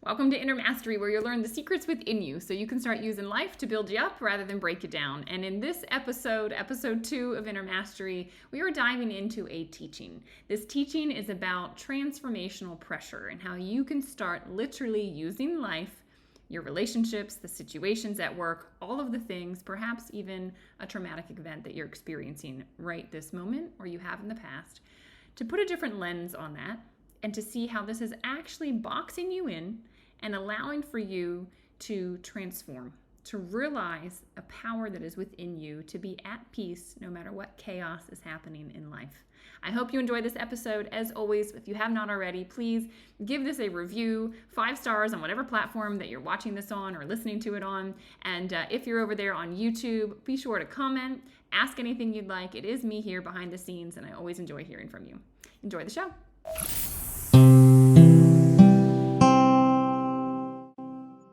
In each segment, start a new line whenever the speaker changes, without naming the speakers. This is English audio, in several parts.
Welcome to Inner Mastery, where you'll learn the secrets within you so you can start using life to build you up rather than break you down. And in this episode 2 of Inner Mastery, we are diving into a teaching. This teaching is about transformational pressure and how you can start literally using life, your relationships, the situations at work, all of the things, perhaps even a traumatic event that you're experiencing right this moment or you have in the past, to put a different lens on that and to see how this is actually boxing you in and allowing for you to transform, to realize a power that is within you to be at peace no matter what chaos is happening in life. I hope you enjoyed this episode. As always, if you have not already, please give this a review, 5 stars on whatever platform that you're watching this on or listening to it on. And if you're over there on YouTube, be sure to comment, ask anything you'd like. It is me here behind the scenes, and I always enjoy hearing from you. Enjoy the show.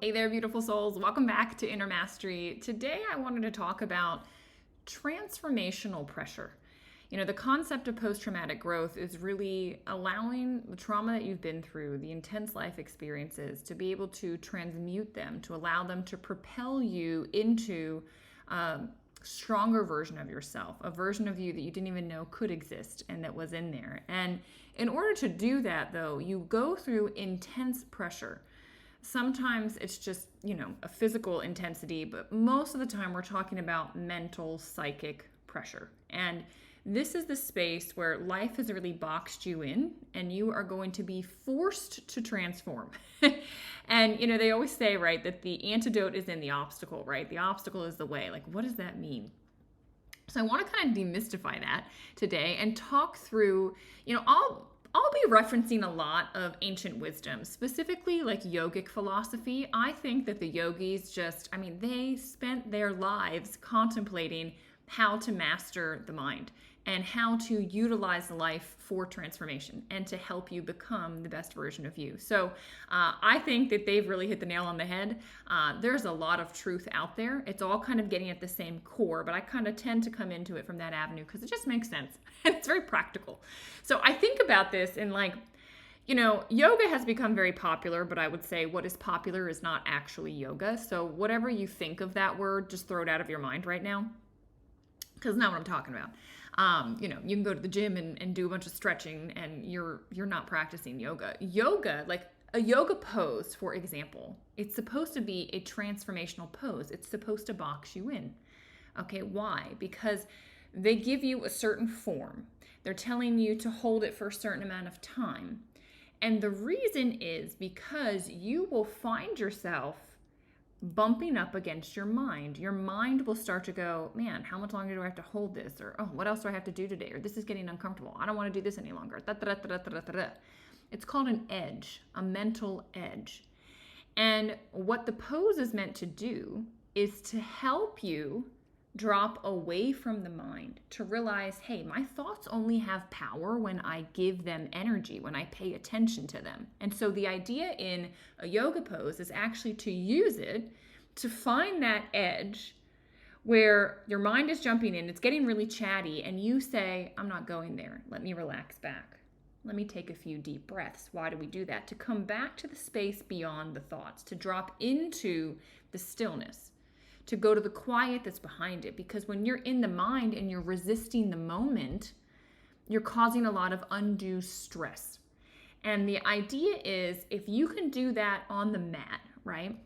Hey there, beautiful souls. Welcome back to Inner Mastery. Today, I wanted to talk about transformational pressure. You know, the concept of post-traumatic growth is really allowing the trauma that you've been through, the intense life experiences, to be able to transmute them, to allow them to propel you into a stronger version of yourself, a version of you that you didn't even know could exist and that was in there. And in order to do that, though, you go through intense pressure. Sometimes it's just, a physical intensity, but most of the time we're talking about mental, psychic pressure. And this is the space where life has really boxed you in and you are going to be forced to transform. And, they always say, right, that the antidote is in the obstacle, right? The obstacle is the way. Like, what does that mean? So I want to kind of demystify that today and talk through, I'll be referencing a lot of ancient wisdom, specifically like yogic philosophy. I think that the yogis they spent their lives contemplating how to master the mind and how to utilize life for transformation and to help you become the best version of you. So I think that they've really hit the nail on the head. There's a lot of truth out there. It's all kind of getting at the same core, but I kind of tend to come into it from that avenue because it just makes sense and it's very practical. So I think about this in yoga has become very popular, but I would say what is popular is not actually yoga. So whatever you think of that word, just throw it out of your mind right now, because it's not what I'm talking about. You can go to the gym and do a bunch of stretching and you're not practicing yoga. Yoga, like a yoga pose, for example, it's supposed to be a transformational pose. It's supposed to box you in. Okay, why? Because they give you a certain form. They're telling you to hold it for a certain amount of time. And the reason is because you will find yourself bumping up against your mind. Your mind will start to go, man, how much longer do I have to hold this? Or, oh, what else do I have to do today? Or this is getting uncomfortable. I don't want to do this any longer. It's called an edge, a mental edge. And what the pose is meant to do is to help you drop away from the mind, to realize, hey, my thoughts only have power when I give them energy, when I pay attention to them. And so the idea in a yoga pose is actually to use it to find that edge where your mind is jumping in, it's getting really chatty, and you say, I'm not going there. Let me relax back. Let me take a few deep breaths. Why do we do that? To come back to the space beyond the thoughts, to drop into the stillness, to go to the quiet that's behind it. Because when you're in the mind and you're resisting the moment, you're causing a lot of undue stress. And the idea is, if you can do that on the mat, right?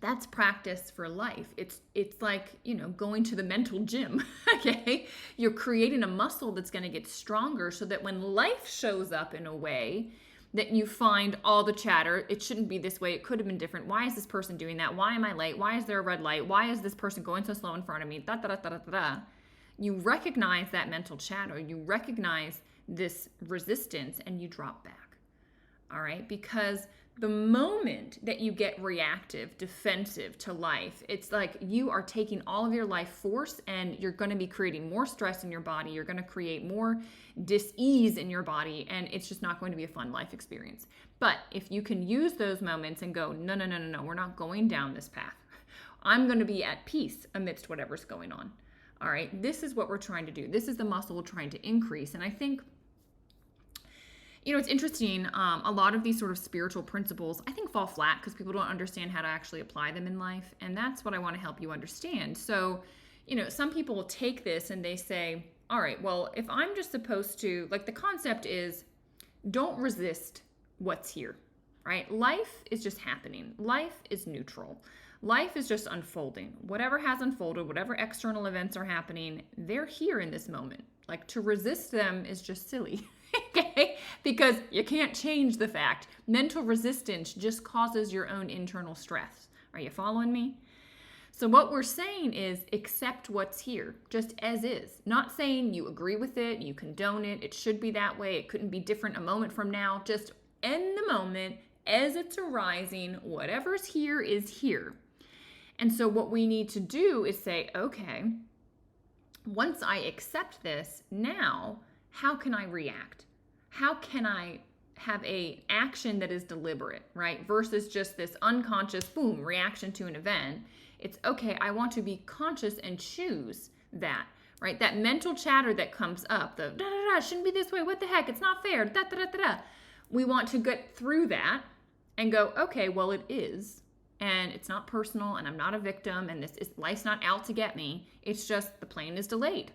That's practice for life. It's like, going to the mental gym, okay? You're creating a muscle that's going to get stronger so that when life shows up in a way that you find all the chatter, it shouldn't be this way, it could have been different. Why is this person doing that? Why am I late? Why is there a red light? Why is this person going so slow in front of me? You recognize that mental chatter, you recognize this resistance, and you drop back. All right? Because the moment that you get reactive, defensive to life, it's like you are taking all of your life force and you're going to be creating more stress in your body. You're going to create more dis-ease in your body, and it's just not going to be a fun life experience. But if you can use those moments and go, no, we're not going down this path. I'm going to be at peace amidst whatever's going on. All right, this is what we're trying to do. This is the muscle we're trying to increase. And I think It's interesting. A lot of these sort of spiritual principles, I think, fall flat because people don't understand how to actually apply them in life. And that's what I want to help you understand. So, some people will take this and they say, all right, well, if I'm just supposed to, like, the concept is don't resist what's here, right? Life is just happening. Life is neutral. Life is just unfolding. Whatever has unfolded, whatever external events are happening, they're here in this moment. Like, to resist them is just silly. Okay? Because you can't change the fact. Mental resistance just causes your own internal stress. Are you following me? So what we're saying is accept what's here, just as is. Not saying you agree with it, you condone it, it should be that way, it couldn't be different a moment from now. Just in the moment, as it's arising, whatever's here is here. And so what we need to do is say, okay, once I accept this, now how can I react? How can I have a action that is deliberate, right? Versus just this unconscious, boom, reaction to an event. It's okay, I want to be conscious and choose that, right? That mental chatter that comes up, the da-da-da, shouldn't be this way, what the heck, it's not fair, da-da-da-da-da. We want to get through that and go, okay, well, it is. And it's not personal, and I'm not a victim, and life's not out to get me. It's just the plane is delayed.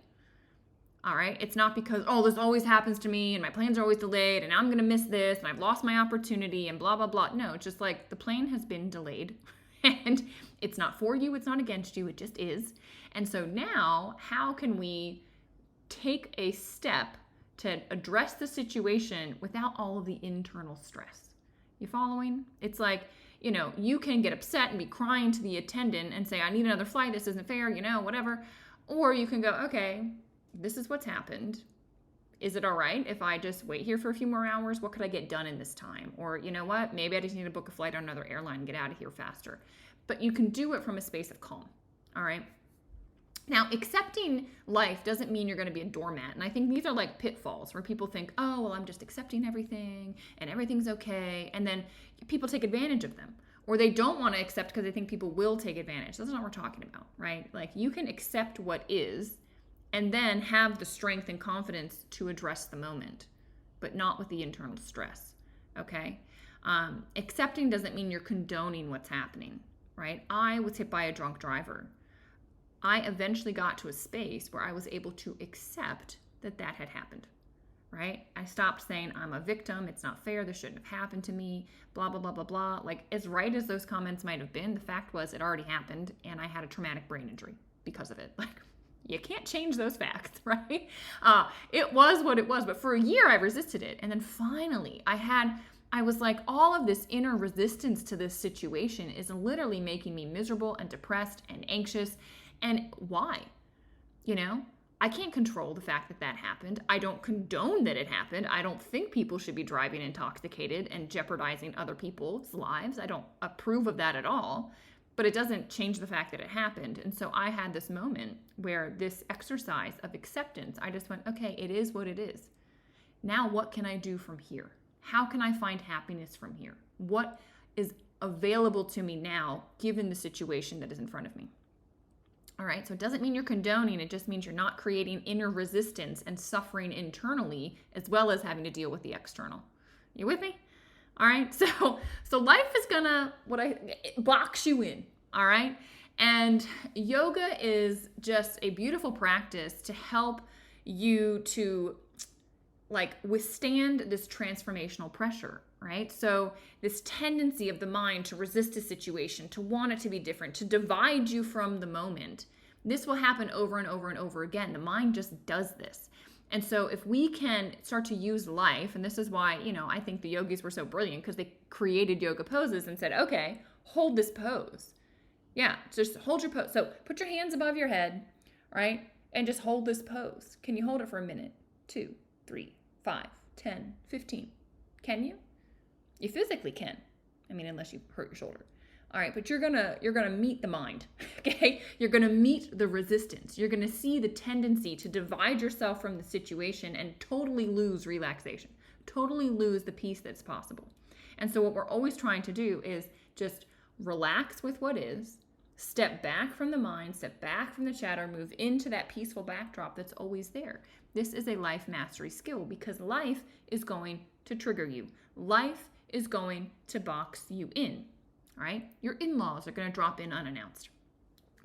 All right? It's not because, this always happens to me, and my plans are always delayed, and I'm going to miss this, and I've lost my opportunity, and blah, blah, blah. No, it's just like the plane has been delayed, and it's not for you, it's not against you, it just is. And so now, how can we take a step to address the situation without all of the internal stress? You following? It's like, you can get upset and be crying to the attendant and say, I need another flight, this isn't fair, whatever. Or you can go, okay, this is what's happened. Is it all right if I just wait here for a few more hours? What could I get done in this time? Or you know what? Maybe I just need to book a flight on another airline and get out of here faster. But you can do it from a space of calm, all right? Now, accepting life doesn't mean you're going to be a doormat. And I think these are like pitfalls where people think, oh, well, I'm just accepting everything and everything's okay. And then people take advantage of them. Or they don't want to accept because they think people will take advantage. That's not what we're talking about, right? Like, you can accept what is and then have the strength and confidence to address the moment, but not with the internal stress, okay? Accepting doesn't mean you're condoning what's happening, right? I was hit by a drunk driver. I eventually got to a space where I was able to accept that had happened, right? I stopped saying, I'm a victim, it's not fair, this shouldn't have happened to me, blah, blah, blah, blah, blah. Like, as right as those comments might have been, the fact was it already happened, and I had a traumatic brain injury because of it. Like, you can't change those facts, right? It was what it was, but for a year I resisted it. And then finally I was like, all of this inner resistance to this situation is literally making me miserable and depressed and anxious. And why? I can't control the fact that happened. I don't condone that it happened. I don't think people should be driving intoxicated and jeopardizing other people's lives. I don't approve of that at all. But it doesn't change the fact that it happened. And so I had this moment where this exercise of acceptance, I just went, okay, it is what it is. Now what can I do from here? How can I find happiness from here? What is available to me now, given the situation that is in front of me? All right, so it doesn't mean you're condoning, it just means you're not creating inner resistance and suffering internally, as well as having to deal with the external. You with me? All right, so life is gonna box you in, all right? And yoga is just a beautiful practice to help you to withstand this transformational pressure, right? So this tendency of the mind to resist a situation, to want it to be different, to divide you from the moment, this will happen over and over and over again. The mind just does this. And so if we can start to use life, and this is why, I think the yogis were so brilliant, because they created yoga poses and said, okay, hold this pose. Yeah, just hold your pose. So put your hands above your head, right? And just hold this pose. Can you hold it for a minute? 2, 3, 5, 10, 15. Can you? You physically can. Unless you hurt your shoulder. All right, but you're gonna meet the mind, okay? You're gonna meet the resistance. You're gonna see the tendency to divide yourself from the situation and totally lose relaxation, totally lose the peace that's possible. And so what we're always trying to do is just relax with what is, step back from the mind, step back from the chatter, move into that peaceful backdrop that's always there. This is a life mastery skill because life is going to trigger you. Life is going to box you in, all right? Your in-laws are going to drop in unannounced.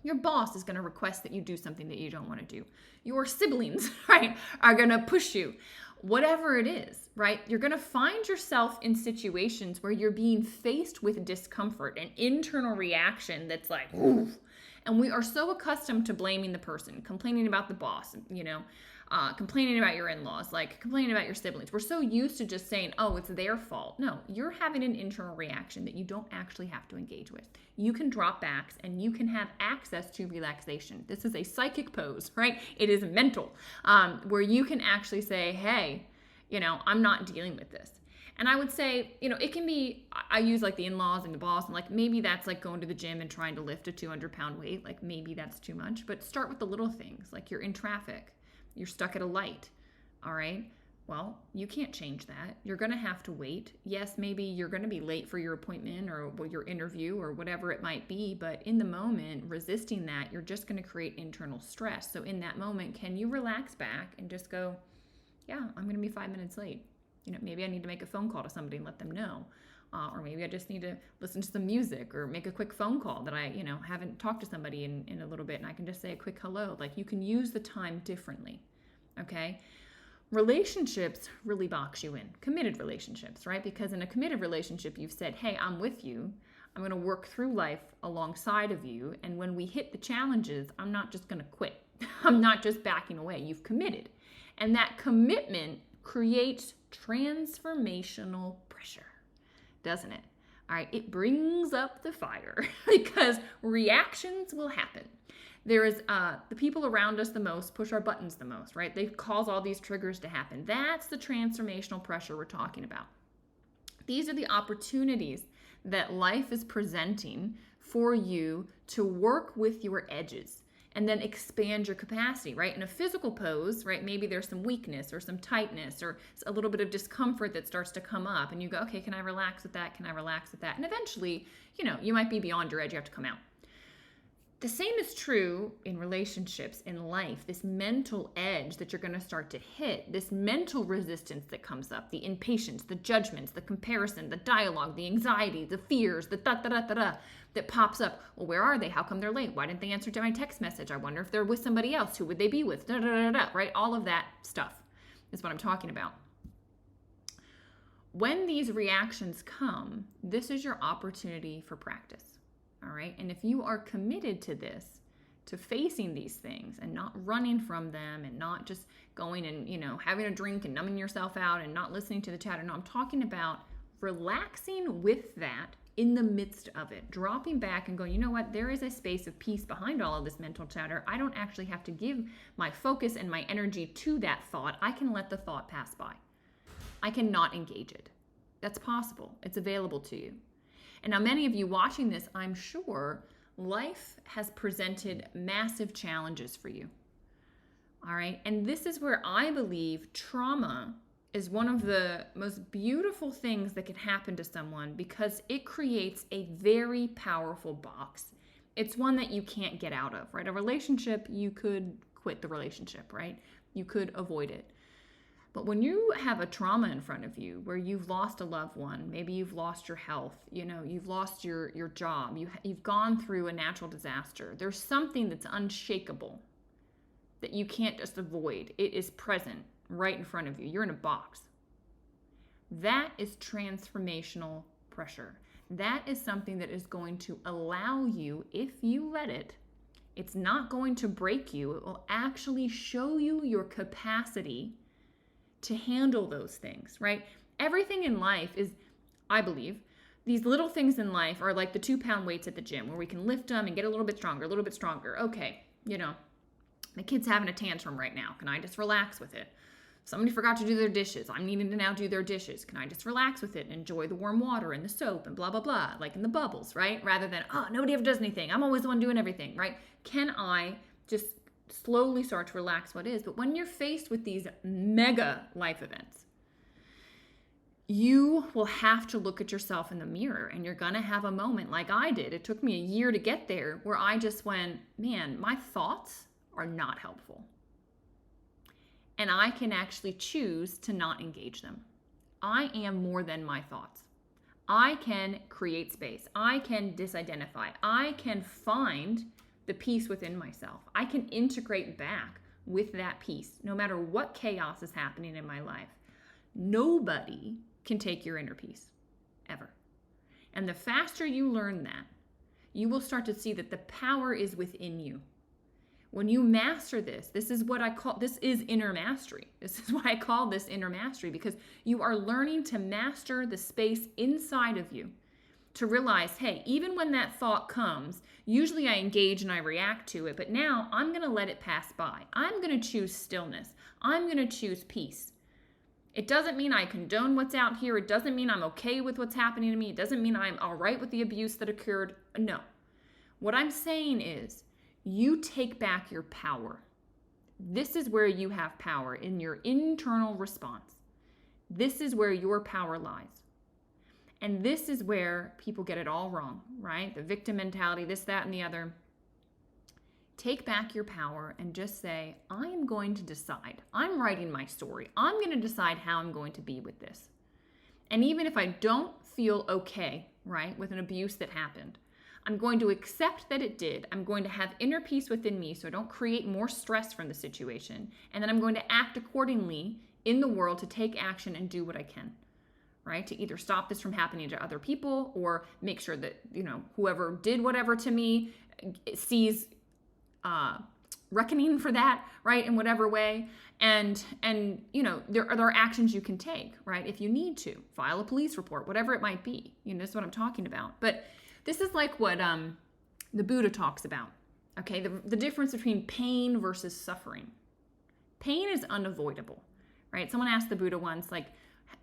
Your boss is going to request that you do something that you don't want to do. Your siblings, right, are going to push you. Whatever it is, right, you're going to find yourself in situations where you're being faced with discomfort, an internal reaction that's like, oof. And we are so accustomed to blaming the person, complaining about the boss, complaining about your in-laws, like complaining about your siblings. We're so used to just saying, oh, it's their fault. No, you're having an internal reaction that you don't actually have to engage with. You can drop back and you can have access to relaxation. This is a psychic pose, right? It is mental, where you can actually say, hey, I'm not dealing with this. And I would say, it can be, I use like the in-laws and the boss, and like maybe that's like going to the gym and trying to lift a 200-pound weight. Like maybe that's too much, but start with the little things. Like you're in traffic, you're stuck at a light, all right? Well, you can't change that. You're going to have to wait. Yes, maybe you're going to be late for your appointment or your interview or whatever it might be, but in the moment, resisting that, you're just going to create internal stress. So in that moment, can you relax back and just go, yeah, I'm going to be 5 minutes late. Maybe I need to make a phone call to somebody and let them know. Or maybe I just need to listen to some music or make a quick phone call that I, haven't talked to somebody in a little bit, and I can just say a quick hello. Like you can use the time differently, okay? Relationships really box you in. Committed relationships, right? Because in a committed relationship, you've said, hey, I'm with you. I'm going to work through life alongside of you. And when we hit the challenges, I'm not just going to quit. I'm not just backing away. You've committed. And that commitment creates transformational pressure, doesn't it? All right, it brings up the fire because reactions will happen. There is the people around us the most push our buttons the most, right? They cause all these triggers to happen. That's the transformational pressure we're talking about. These are the opportunities that life is presenting for you to work with your edges and then expand your capacity, right? In a physical pose, right, maybe there's some weakness or some tightness or a little bit of discomfort that starts to come up, and you go, okay, can I relax with that? Can I relax with that? And eventually, you might be beyond your edge. You have to come out. The same is true in relationships, in life, this mental edge that you're going to start to hit, this mental resistance that comes up, the impatience, the judgments, the comparison, the dialogue, the anxiety, the fears, the da-da-da-da-da that pops up. Well, where are they? How come they're late? Why didn't they answer to my text message? I wonder if they're with somebody else. Who would they be with? Da-da-da-da-da, right? All of that stuff is what I'm talking about. When these reactions come, this is your opportunity for practice. All right. And if you are committed to this, to facing these things and not running from them and not just going and, having a drink and numbing yourself out and not listening to the chatter. No, I'm talking about relaxing with that in the midst of it, dropping back and going, you know what? There is a space of peace behind all of this mental chatter. I don't actually have to give my focus and my energy to that thought. I can let the thought pass by. I cannot engage it. That's possible. It's available to you. And now many of you watching this, I'm sure life has presented massive challenges for you. All right. And this is where I believe trauma is one of the most beautiful things that can happen to someone because it creates a very powerful box. It's one that you can't get out of, right? A relationship, you could quit the relationship, right? You could avoid it. But when you have a trauma in front of you where you've lost a loved one, maybe you've lost your health, you've lost your job, you've gone through a natural disaster, there's something that's unshakable that you can't just avoid. It is present right in front of you. You're in a box. That is transformational pressure. That is something that is going to allow you, if you let it, it's not going to break you. It will actually show you your capacity to handle those things, right? Everything in life is, I believe, these little things in life are like the 2-pound weights at the gym where we can lift them and get a little bit stronger, a little bit stronger. Okay, my kid's having a tantrum right now. Can I just relax with it? Somebody forgot to do their dishes. I'm needing to now do their dishes. Can I just relax with it and enjoy the warm water and the soap and blah, blah, blah, like in the bubbles, right? Rather than, oh, nobody ever does anything. I'm always the one doing everything, right? Can I just slowly start to relax what is? But when you're faced with these mega life events, you will have to look at yourself in the mirror and you're going to have a moment like I did. It took me a year to get there where I just went, man, my thoughts are not helpful. And I can actually choose to not engage them. I am more than my thoughts. I can create space. I can disidentify. I can find the peace within myself. I can integrate back with that peace, no matter what chaos is happening in my life. Nobody can take your inner peace, ever. And the faster you learn that, you will start to see that the power is within you. When you master this, this is inner mastery. This is why I call this inner mastery, because you are learning to master the space inside of you to realize, hey, even when that thought comes, usually I engage and I react to it, but now I'm going to let it pass by. I'm going to choose stillness. I'm going to choose peace. It doesn't mean I condone what's out here. It doesn't mean I'm okay with what's happening to me. It doesn't mean I'm all right with the abuse that occurred. No. What I'm saying is, you take back your power. This is where you have power, in your internal response. This is where your power lies. And this is where people get it all wrong, right? The victim mentality, this, that, and the other. Take back your power and just say, I am going to decide. I'm writing my story. I'm going to decide how I'm going to be with this. And even if I don't feel okay, right, with an abuse that happened, I'm going to accept that it did. I'm going to have inner peace within me so I don't create more stress from the situation. And then I'm going to act accordingly in the world to take action and do what I can, right? To either stop this from happening to other people or make sure that, whoever did whatever to me sees reckoning for that, right? In whatever way. And there are actions you can take, right? If you need to file a police report, whatever it might be, this is what I'm talking about. But this is like what the Buddha talks about, okay? The difference between pain versus suffering. Pain is unavoidable, right? Someone asked the Buddha once, like,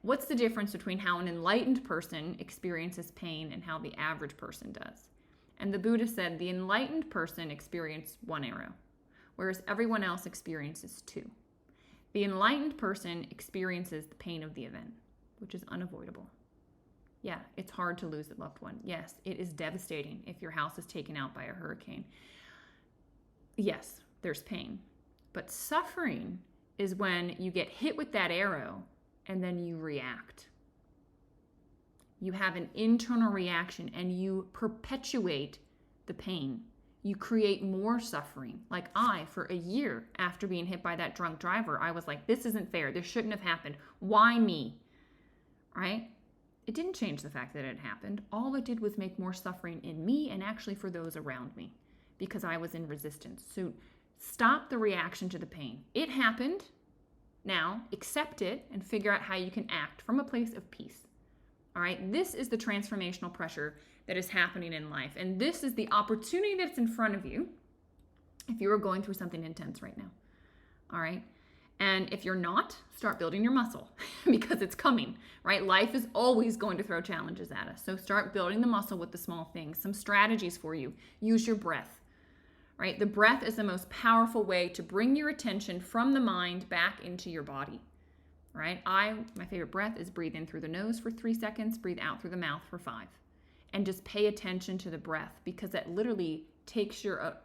what's the difference between how an enlightened person experiences pain and how the average person does? And the Buddha said the enlightened person experienced one arrow, whereas everyone else experiences two. The enlightened person experiences the pain of the event, which is unavoidable. Yeah, it's hard to lose a loved one. Yes, it is devastating if your house is taken out by a hurricane. Yes, there's pain. But suffering is when you get hit with that arrow and then you react. You have an internal reaction and you perpetuate the pain. You create more suffering. Like for a year after being hit by that drunk driver, I was like, this isn't fair. This shouldn't have happened. Why me? Right? It didn't change the fact that it happened. All it did was make more suffering in me and actually for those around me because I was in resistance. So stop the reaction to the pain. It happened. Now accept it and figure out how you can act from a place of peace. All right. This is the transformational pressure that is happening in life. And this is the opportunity that's in front of you if you are going through something intense right now. All right. And if you're not, start building your muscle because it's coming, right? Life is always going to throw challenges at us. So start building the muscle with the small things. Some strategies for you. Use your breath, right? The breath is the most powerful way to bring your attention from the mind back into your body, right? My favorite breath is breathe in through the nose for 3 seconds, breathe out through the mouth for 5. And just pay attention to the breath because that literally takes your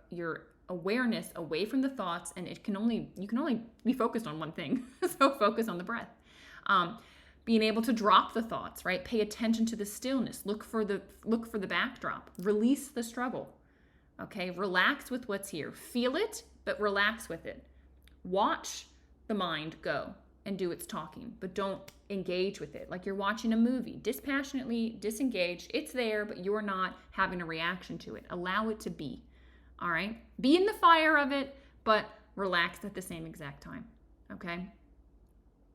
awareness away from the thoughts, and you can only be focused on one thing. So focus on the breath. Being able to drop the thoughts, right? Pay attention to the stillness. Look for the backdrop. Release the struggle. Okay, relax with what's here. Feel it, but relax with it. Watch the mind go and do its talking, but don't engage with it. Like you're watching a movie, dispassionately, disengaged. It's there, but you're not having a reaction to it. Allow it to be. All right? Be in the fire of it, but relax at the same exact time. Okay?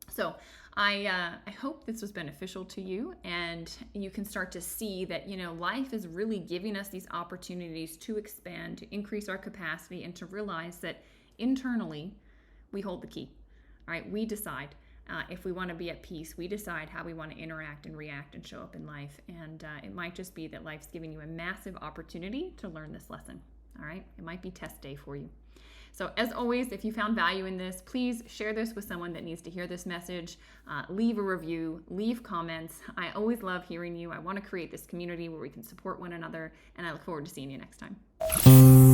So I hope this was beneficial to you, and you can start to see that, life is really giving us these opportunities to expand, to increase our capacity, and to realize that internally we hold the key. All right? We decide if we want to be at peace. We decide how we want to interact and react and show up in life. And it might just be that life's giving you a massive opportunity to learn this lesson. All right? It might be test day for you. So as always, if you found value in this, please share this with someone that needs to hear this message. Leave a review, leave comments. I always love hearing you. I want to create this community where we can support one another, and I look forward to seeing you next time.